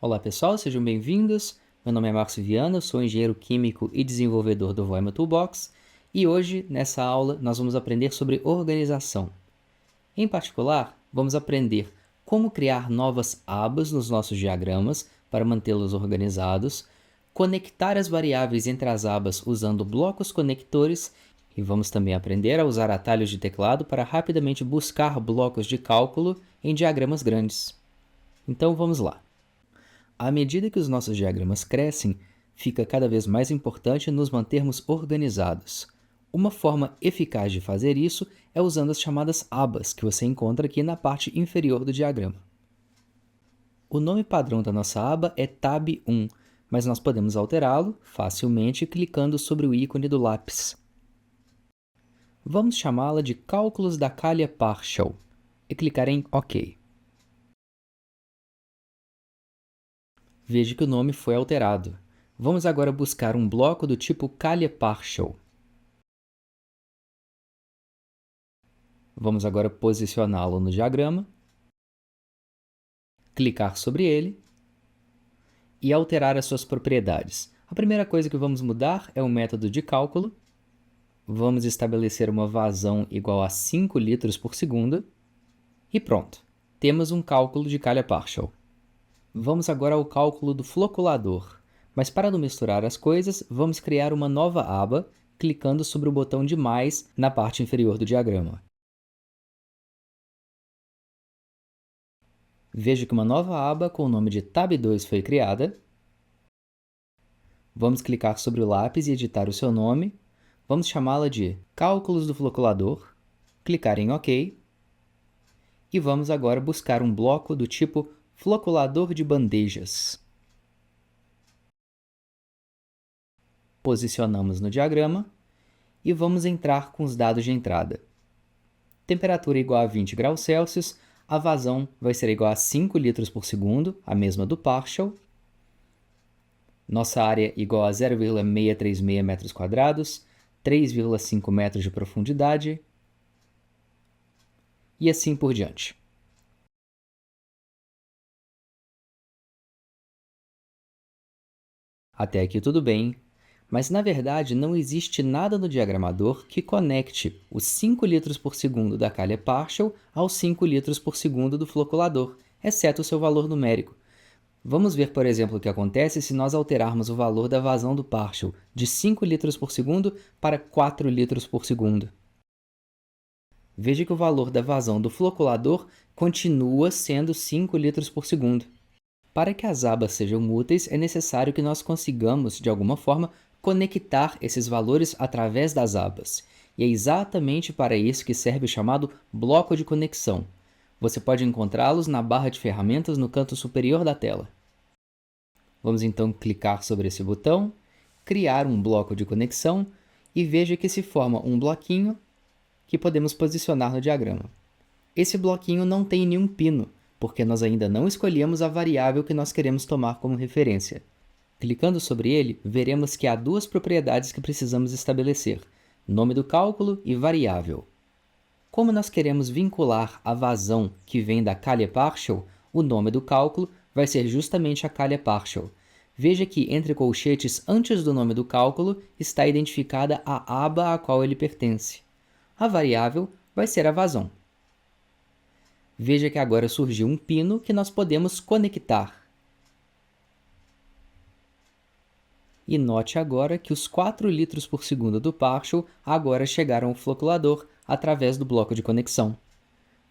Olá pessoal, sejam bem-vindos. Meu nome é Márcio Viana, sou engenheiro químico e desenvolvedor do Voima Toolbox e hoje, nessa aula, nós vamos aprender sobre organização. Em particular, vamos aprender como criar novas abas nos nossos diagramas para mantê-los organizados, conectar as variáveis entre as abas usando blocos conectores e vamos também aprender a usar atalhos de teclado para rapidamente buscar blocos de cálculo em diagramas grandes. Então vamos lá. À medida que os nossos diagramas crescem, fica cada vez mais importante nos mantermos organizados. Uma forma eficaz de fazer isso é usando as chamadas abas, que você encontra aqui na parte inferior do diagrama. O nome padrão da nossa aba é Tab 1, mas nós podemos alterá-lo facilmente clicando sobre o ícone do lápis. Vamos chamá-la de Cálculos da Calha Partial e clicar em OK. Veja que o nome foi alterado. Vamos agora buscar um bloco do tipo Calha Partial. Vamos agora posicioná-lo no diagrama, clicar sobre ele e alterar as suas propriedades. A primeira coisa que vamos mudar é o método de cálculo. Vamos estabelecer uma vazão igual a 5 litros por segundo. E pronto, temos um cálculo de calha partial. Vamos agora ao cálculo do floculador. Mas para não misturar as coisas, vamos criar uma nova aba, clicando sobre o botão de mais na parte inferior do diagrama. Veja que uma nova aba com o nome de Tab 2 foi criada. Vamos clicar sobre o lápis e editar o seu nome. Vamos chamá-la de Cálculos do Floculador, clicar em OK. E vamos agora buscar um bloco do tipo Floculador de bandejas. Posicionamos no diagrama e vamos entrar com os dados de entrada. Temperatura igual a 20 graus Celsius, a vazão vai ser igual a 5 litros por segundo, a mesma do partial. Nossa área igual a 0,636 metros quadrados, 3,5 metros de profundidade e assim por diante. Até aqui tudo bem, mas na verdade não existe nada no diagramador que conecte os 5 litros por segundo da calha partial aos 5 litros por segundo do floculador, exceto o seu valor numérico. Vamos ver, por exemplo, o que acontece se nós alterarmos o valor da vazão do partial de 5 litros por segundo para 4 litros por segundo. Veja que o valor da vazão do floculador continua sendo 5 litros por segundo. Para que as abas sejam úteis, é necessário que nós consigamos, de alguma forma, conectar esses valores através das abas. E é exatamente para isso que serve o chamado bloco de conexão. Você pode encontrá-los na barra de ferramentas no canto superior da tela. Vamos então clicar sobre esse botão, criar um bloco de conexão e veja que se forma um bloquinho que podemos posicionar no diagrama. Esse bloquinho não tem nenhum pino, porque nós ainda não escolhemos a variável que nós queremos tomar como referência. Clicando sobre ele, veremos que há duas propriedades que precisamos estabelecer: nome do cálculo e variável. Como nós queremos vincular a vazão que vem da calha partial, o nome do cálculo vai ser justamente a calha partial. Veja que entre colchetes antes do nome do cálculo está identificada a aba a qual ele pertence. A variável vai ser a vazão. Veja que agora surgiu um pino que nós podemos conectar. E note agora que os 4 litros por segundo do partial agora chegaram ao floculador através do bloco de conexão.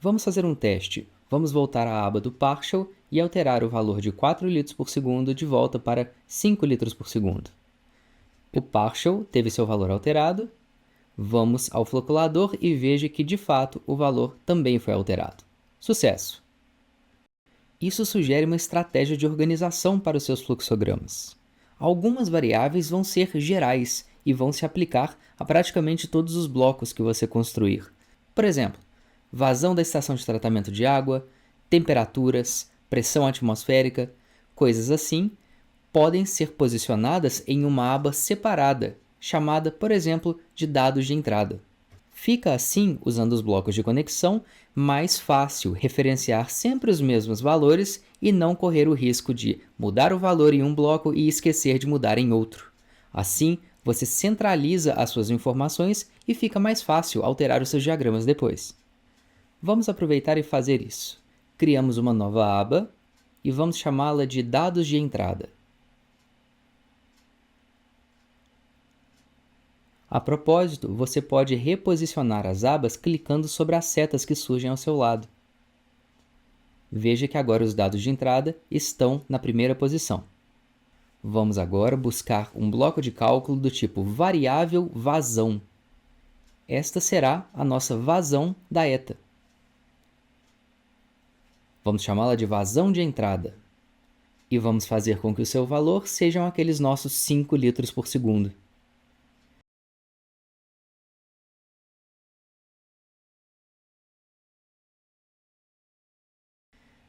Vamos fazer um teste. Vamos voltar à aba do partial e alterar o valor de 4 litros por segundo de volta para 5 litros por segundo. O partial teve seu valor alterado. Vamos ao floculador e veja que, de fato, o valor também foi alterado. Sucesso! Isso sugere uma estratégia de organização para os seus fluxogramas. Algumas variáveis vão ser gerais e vão se aplicar a praticamente todos os blocos que você construir. Por exemplo, vazão da estação de tratamento de água, temperaturas, pressão atmosférica, coisas assim, podem ser posicionadas em uma aba separada, chamada, por exemplo, de dados de entrada. Fica assim, usando os blocos de conexão, mais fácil referenciar sempre os mesmos valores e não correr o risco de mudar o valor em um bloco e esquecer de mudar em outro. Assim, você centraliza as suas informações e fica mais fácil alterar os seus diagramas depois. Vamos aproveitar e fazer isso. Criamos uma nova aba e vamos chamá-la de Dados de Entrada. A propósito, você pode reposicionar as abas clicando sobre as setas que surgem ao seu lado. Veja que agora os dados de entrada estão na primeira posição. Vamos agora buscar um bloco de cálculo do tipo variável vazão. Esta será a nossa vazão da ETA. Vamos chamá-la de vazão de entrada. E vamos fazer com que o seu valor sejam aqueles nossos 5 litros por segundo.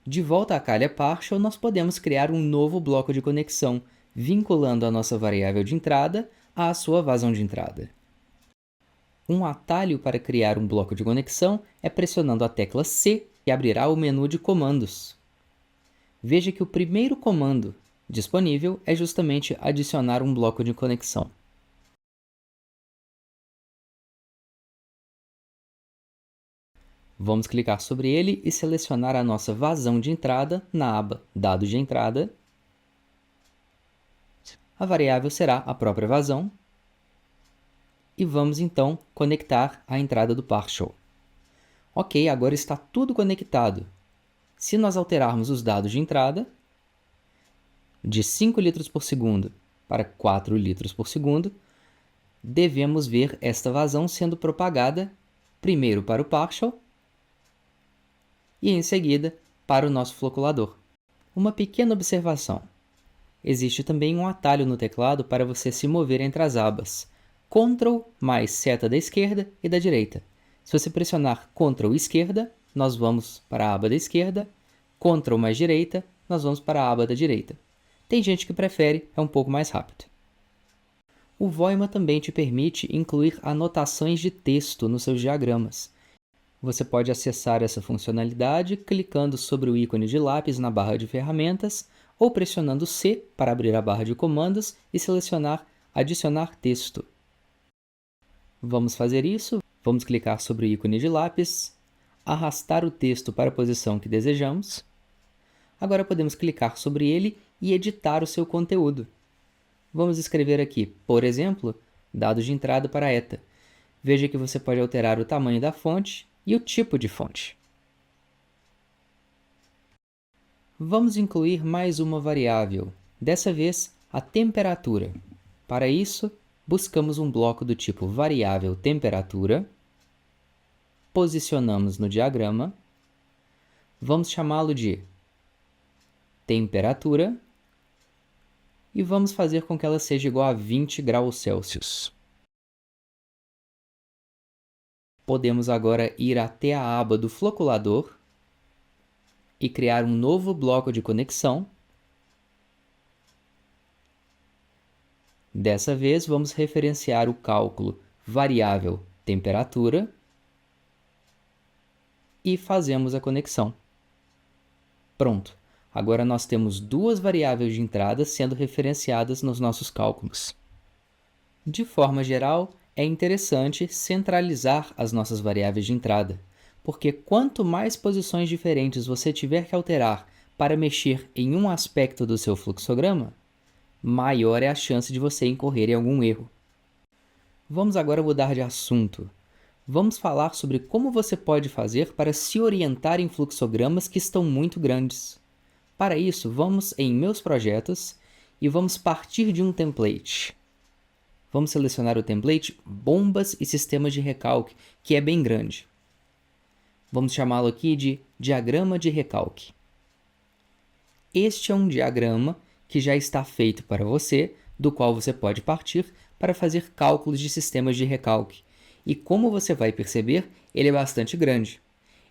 De volta à calha partial, nós podemos criar um novo bloco de conexão, vinculando a nossa variável de entrada à sua vazão de entrada. Um atalho para criar um bloco de conexão é pressionando a tecla C, que abrirá o menu de comandos. Veja que o primeiro comando disponível é justamente adicionar um bloco de conexão. Vamos clicar sobre ele e selecionar a nossa vazão de entrada na aba Dados de Entrada. A variável será a própria vazão. E vamos, então, conectar a entrada do partial. Ok, agora está tudo conectado. Se nós alterarmos os dados de entrada, de 5 litros por segundo para 4 litros por segundo, devemos ver esta vazão sendo propagada primeiro para o partial e, em seguida, para o nosso floculador. Uma pequena observação. Existe também um atalho no teclado para você se mover entre as abas. Ctrl mais seta da esquerda e da direita. Se você pressionar Ctrl esquerda, nós vamos para a aba da esquerda. Ctrl mais direita, nós vamos para a aba da direita. Tem gente que prefere, é um pouco mais rápido. O Voima também te permite incluir anotações de texto nos seus diagramas. Você pode acessar essa funcionalidade clicando sobre o ícone de lápis na barra de ferramentas ou pressionando C para abrir a barra de comandos e selecionar Adicionar texto. Vamos fazer isso. Vamos clicar sobre o ícone de lápis, arrastar o texto para a posição que desejamos. Agora podemos clicar sobre ele e editar o seu conteúdo. Vamos escrever aqui, por exemplo, dados de entrada para a ETA. Veja que você pode alterar o tamanho da fonte e o tipo de fonte. Vamos incluir mais uma variável, dessa vez a temperatura. Para isso, buscamos um bloco do tipo variável temperatura, posicionamos no diagrama, vamos chamá-lo de temperatura e vamos fazer com que ela seja igual a 20 graus Celsius. Podemos agora ir até a aba do floculador e criar um novo bloco de conexão. Dessa vez, vamos referenciar o cálculo variável temperatura e fazemos a conexão. Pronto! Agora nós temos duas variáveis de entrada sendo referenciadas nos nossos cálculos. De forma geral, é interessante centralizar as nossas variáveis de entrada, porque quanto mais posições diferentes você tiver que alterar para mexer em um aspecto do seu fluxograma, maior é a chance de você incorrer em algum erro. Vamos agora mudar de assunto. Vamos falar sobre como você pode fazer para se orientar em fluxogramas que estão muito grandes. Para isso, vamos em Meus Projetos e vamos partir de um template. Vamos selecionar o template Bombas e Sistemas de Recalque, que é bem grande. Vamos chamá-lo aqui de Diagrama de Recalque. Este é um diagrama que já está feito para você, do qual você pode partir para fazer cálculos de sistemas de recalque. E como você vai perceber, ele é bastante grande.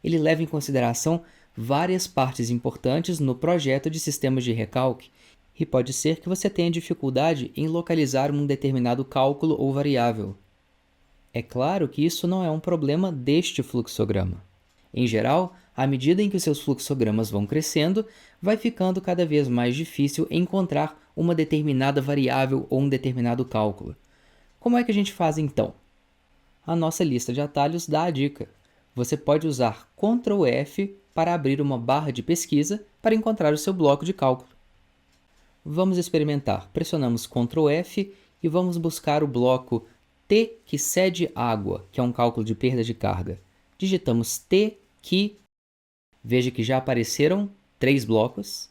Ele leva em consideração várias partes importantes no projeto de sistemas de recalque, e pode ser que você tenha dificuldade em localizar um determinado cálculo ou variável. É claro que isso não é um problema deste fluxograma. Em geral, À medida em que os seus fluxogramas vão crescendo, vai ficando cada vez mais difícil encontrar uma determinada variável ou um determinado cálculo. Como é que a gente faz então? A nossa lista de atalhos dá a dica. Você pode usar Ctrl F para abrir uma barra de pesquisa para encontrar o seu bloco de cálculo. Vamos experimentar. Pressionamos Ctrl F e vamos buscar o bloco T que cede água, que é um cálculo de perda de carga. Digitamos T que. Veja que já apareceram 3 blocos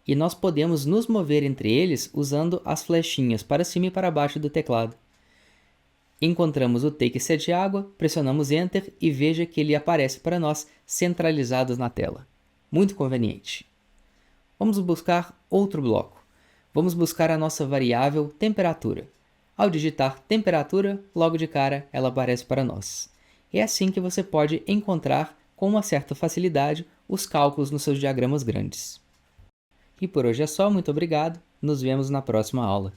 e nós podemos nos mover entre eles usando as flechinhas para cima e para baixo do teclado. Encontramos o T que cede água, pressionamos Enter e veja que ele aparece para nós centralizado na tela. Muito conveniente. Vamos buscar outro bloco. Vamos buscar a nossa variável temperatura. Ao digitar temperatura, logo de cara ela aparece para nós. É assim que você pode encontrar com uma certa facilidade os cálculos nos seus diagramas grandes. E por hoje é só, muito obrigado, nos vemos na próxima aula.